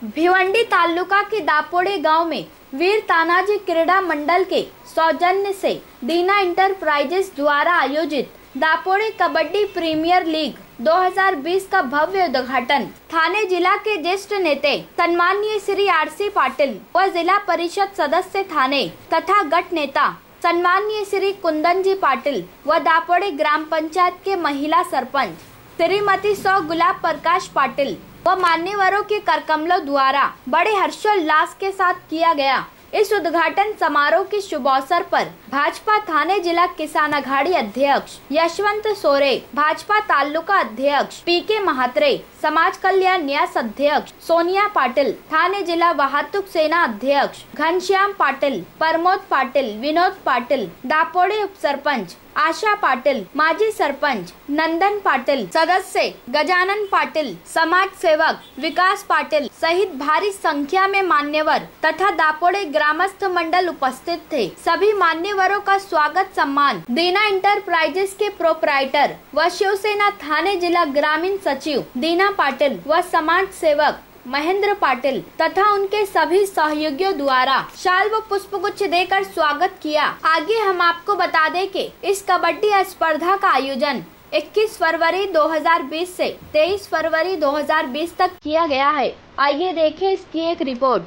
भिवंडी तालुका के दापोड़े गांव में वीर तानाजी क्रीड़ा मंडल के सौजन्य से दीना इंटरप्राइजेस द्वारा आयोजित दापोड़े कबड्डी प्रीमियर लीग 2020 का भव्य उद्घाटन थाने जिला के ज्येष्ठ नेता सम्माननीय श्री RC पाटिल व जिला परिषद सदस्य थाने तथा गट नेता सम्माननीय श्री कुंदन जी पाटिल व दापोड़े ग्राम पंचायत के महिला सरपंच श्रीमती सौ गुलाब प्रकाश पाटिल व मान्यवरों के करकमलों द्वारा बड़े हर्षोल्लास के साथ किया गया। इस उद्घाटन समारोह के शुभ अवसर पर भाजपा थाने जिला किसान अघाड़ी अध्यक्ष यशवंत सोरे, भाजपा तालुका अध्यक्ष PK महात्रे, समाज कल्याण न्यास अध्यक्ष सोनिया पाटिल, थाने जिला वाहतुक सेना अध्यक्ष घनश्याम पाटिल, प्रमोद पाटिल, विनोद पाटिल, दापोड़े उप सरपंच आशा पाटिल, माजी सरपंच नंदन पाटिल, सदस्य गजानन पाटिल, समाज सेवक विकास पाटिल सहित भारी संख्या में मान्यवर तथा दापोड़े ग्रामस्थ मंडल उपस्थित थे। सभी मान्यवरों का स्वागत सम्मान दीना इंटरप्राइजेस के प्रोपराइटर व शिवसेना थाने जिला ग्रामीण सचिव दीना पाटिल व समाज सेवक महेंद्र पाटिल तथा उनके सभी सहयोगियों द्वारा शाल व पुष्पगुच्छ देकर स्वागत किया। आगे हम आपको बता दें कि इस कबड्डी स्पर्धा का आयोजन 21 फरवरी 2020 से 23 फरवरी 2020 तक किया गया है। आइए देखें इसकी एक रिपोर्ट।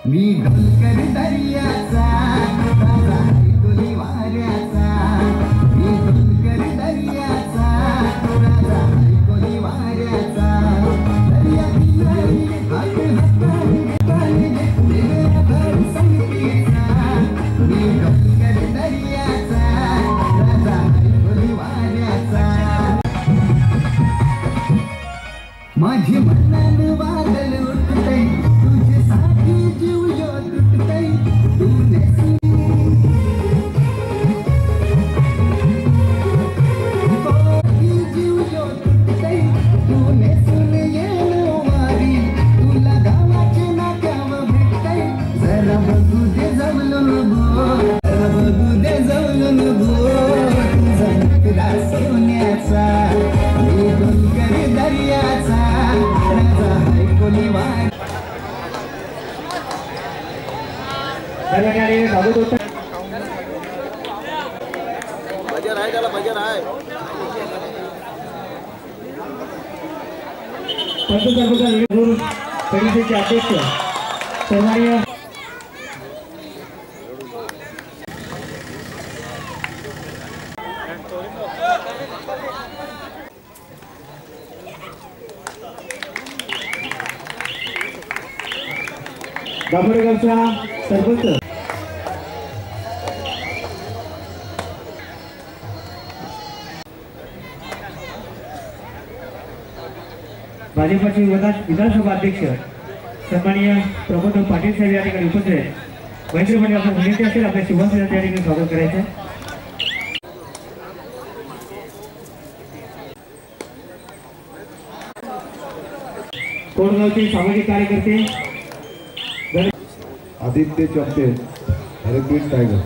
मी ढोलकर दर्याचा राजा ऐकली वाऱ्याचा, मी ढोलकर दर्याचा राजा ऐकली वाऱ्याचा, दर्या किनारी हात हाताने देवघर संगीचा, मी ढोलकर दर्याचा राजा ऐकली वाऱ्याचा, माझी मनान वादळ उठतय तुझ्यासाठी जीव यो तुटतय तू नेसून जीव यो तुटतय तू नेसून येणं वारी, तुला गावाचे नाकाव भेटतय, जरा बघू दे जवळून गो, जरा बघू दे जवळून गो, तुझा मित्रा सोन्याचा मी ढोलकर दर्याचा राजा ऐकली वारी। भजन आहे त्याला भजन आहे। समितीचे अध्यक्ष सन्माननीय दापोडेगावचा सरपंच भाजपचे विधानसभा अध्यक्ष सन्माननीय प्रमोद पाटील साहेब या ठिकाणी उपस्थित आहेत। महेंद्र पाटील आपण विनंती असेल आपल्या शिवसेनेचं या ठिकाणी स्वागत करायचं। कोणगावचे सामाजिक कार्यकर्ते आदित्य चंपे हरपीट टायगर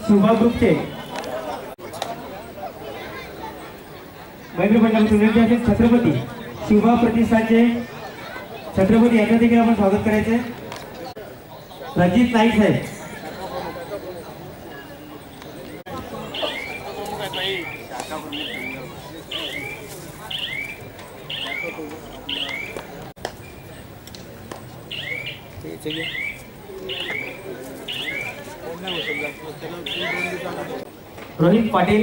शुभा ग्रुपचे महेंद्र पाटील छत्रपती शिवभा प्रतिष्ठानचे छत्रपती यांचं देखील आपण स्वागत करायचंय। रजित नाईक साहेब रोहित पाटील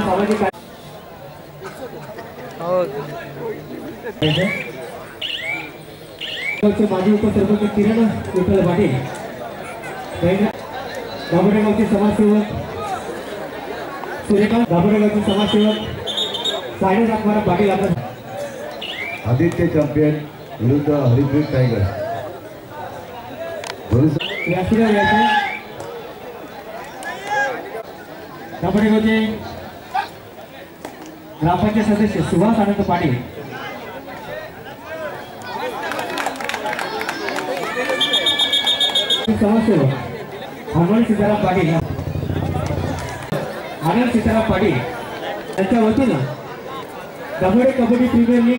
सामाजिक माजी उपसरपंच किरण विठ्ठल पाटील दापोडेगावचे समाजसेवक सूर्यकांत दापोडेगावचे समाजसेवक सायनस आत्माराम पाटील आपण आदित्य चॅम्पियन विरुद्ध हरिप्रीत टायगर दापोडेगावचे ग्रामपंचायत सदस्य सुभाष आनंद पाटील समाजसेवक आनंद सीताराम पाटील यांच्या वतीनं Dapode kabaddi premier league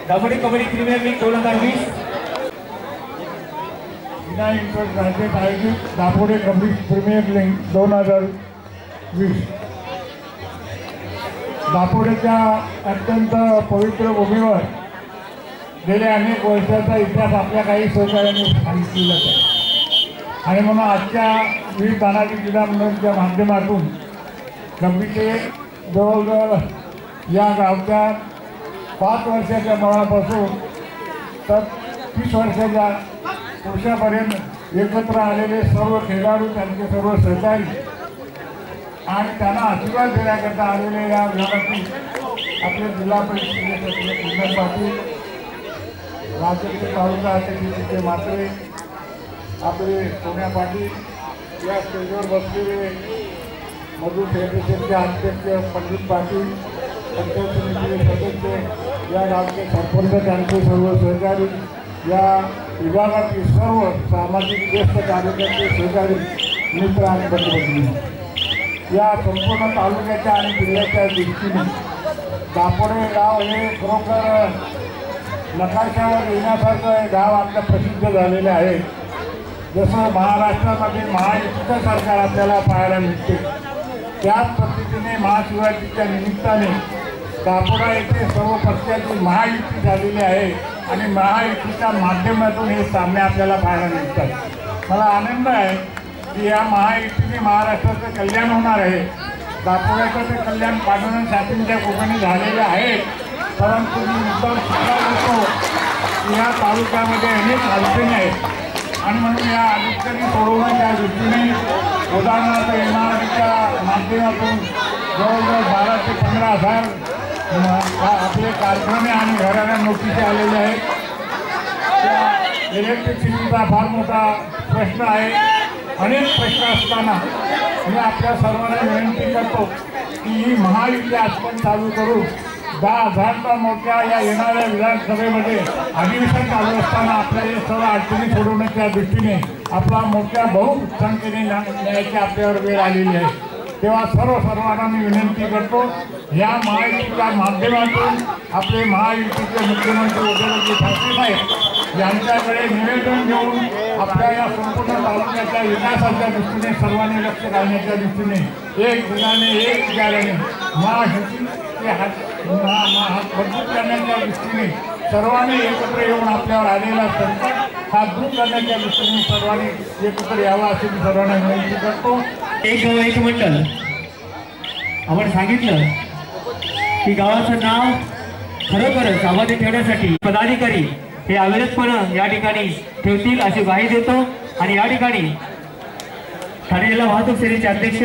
Dapode kabaddi premier league 2020 जिल्हा इंटर राज्यात आयोजित दापोडे कबड्डी प्रीमियर लीग 2020 दापोडेच्या अत्यंत पवित्र भूमीवर गेल्या अनेक वर्षाचा इतिहास आपल्या काही सहकार्याने सांगितलेला आहे आणि म्हणून आजच्या वीर तानाजी क्रीडा मंडळाच्या माध्यमातून कबड्डीचे जवळजवळ या गावच्या 5 वर्षाच्या मुलापासून तर 30 वर्षाच्या पुरुषापर्यंत एकत्र आलेले सर्व खेळाडू त्यांचे सर्व सहकारी आणि त्यांना आशीर्वाद देण्याकरता आलेले या विभागातील आपले जिल्हा परिषदेचे कुंदन पाटील राज्याचे तालुका अध्यक्ष मात्रे आपले सोन्या पाटील या स्टेजवर बसलेले मधु फेडरेशनचे अध्यक्ष पंडित पाटील पंचायत समितीचे सदस्य या गावचे सरपंच त्यांचे सर्व सहकारी या विभागातील सर्व सामाजिक ज्येष्ठ कार्यकर्ते सहकारी मित्र आणि बंधुभगिनी या संपूर्ण तालुक्याच्या आणि जिल्ह्याच्या दृष्टीने दापोडे गाव हे खरोखर नकाशावर येण्यासारखं हे गाव आपलं प्रसिद्ध झालेलं आहे। जसं महाराष्ट्रामध्ये महायुतीचं सरकार आपल्याला पाहायला मिळते त्याच पद्धतीने महाशिवरात्रीच्या निमित्ताने दापोडा येथे सर्व पक्षाची महायुती झालेली आहे आणि महायुतीच्या माध्यमातून हे सामने आपल्याला पाहायला मिळतात। मला आनंद आहे की या महायुतीने महाराष्ट्राचं कल्याण होणार आहे। दापोड्याचं ते कल्याण पांडुरंग साठेंच्या कृपेने झालेले आहे परंतु मी मुद्दाम स्वीकार करतो की या तालुक्यामध्ये अनेक अडचणी आहेत आणि म्हणून या अडचणी सोडवण्याच्या दृष्टीने उदाहरणार्थ एमआरडीच्या माध्यमातून जवळजवळ 12 ते 15 हजार आपले कारखाने आणि घराण्या नोटिशी आलेल्या आहेत। त्या इलेक्ट्रिसिटीचा फार मोठा प्रश्न आहे। अनेक प्रश्न असताना मी आपल्या सर्वांना विनंती करतो की ही महायुती आपण चालू करू 10,000चा मोर्चा या येणाऱ्या विधानसभेमध्ये अधिवेशन चालू असताना आपल्या हे सर्व अडचणी सोडवण्याच्या दृष्टीने आपला मोर्चा बहुसंख्येने न्यायाची आपल्यावर वेळ आलेली आहे। तेव्हा सर्वांना मी विनंती करतो या महायुतीच्या माध्यमातून आपले महायुतीचे मुख्यमंत्री उद्धवजी ठाकरे साहेब यांच्याकडे निवेदन घेऊन आपल्या या संपूर्ण तालुक्याच्या गावाच्या विकासाच्या दृष्टीने सर्वांनी लक्ष घालण्याच्या दृष्टीने एक दिलाने एक विचाराने महाशक्तीचे हात मजबूत करण्याच्या दृष्टीने सर्वांनी एकत्र येऊन आपल्यावर आलेला संकट हा दूर करण्याच्या दृष्टीने सर्वांनी एकत्र यावा अशी मी सर्वांना विनंती करतो. एक गाव एक मंडळ आपण सांगितलं की गावाचं नाव खरोखरच अबाधित ठेवण्यासाठी पदाधिकारी हे अविरतपणे या ठिकाणी ठेवतील अशी ग्वाही देतो. आणि या ठिकाणी ठाणे जिल्हा वाहतूक सेनेचे अध्यक्ष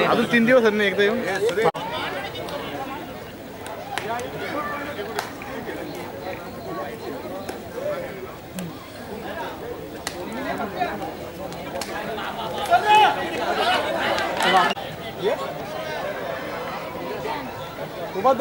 अजून 3 दिवस नाही एकदा येऊन उभा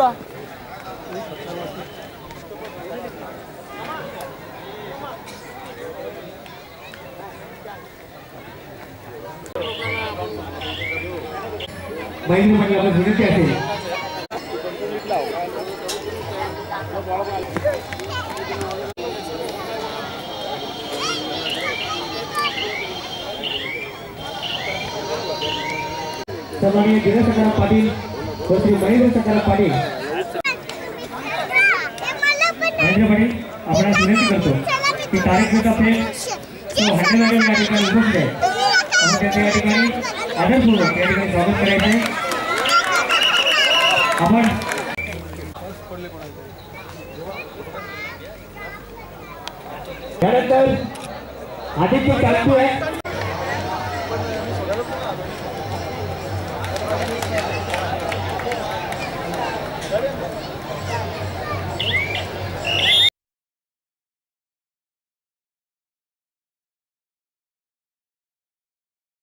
महिने म्हणजे आपण विनंती असेल सन्माननीय दिनेश सकाराम पाटील व श्री महेंद्र सकाराम पाटील आपण विनंती करतो की तारीख आपले हंड्रेड या ठिकाणी उपस्थित आहे. आपण त्याच्या या ठिकाणी आदरपूर्वक या ठिकाणी स्वागत करायचे. आपण त्यानंतर आदित्य चालू आहे.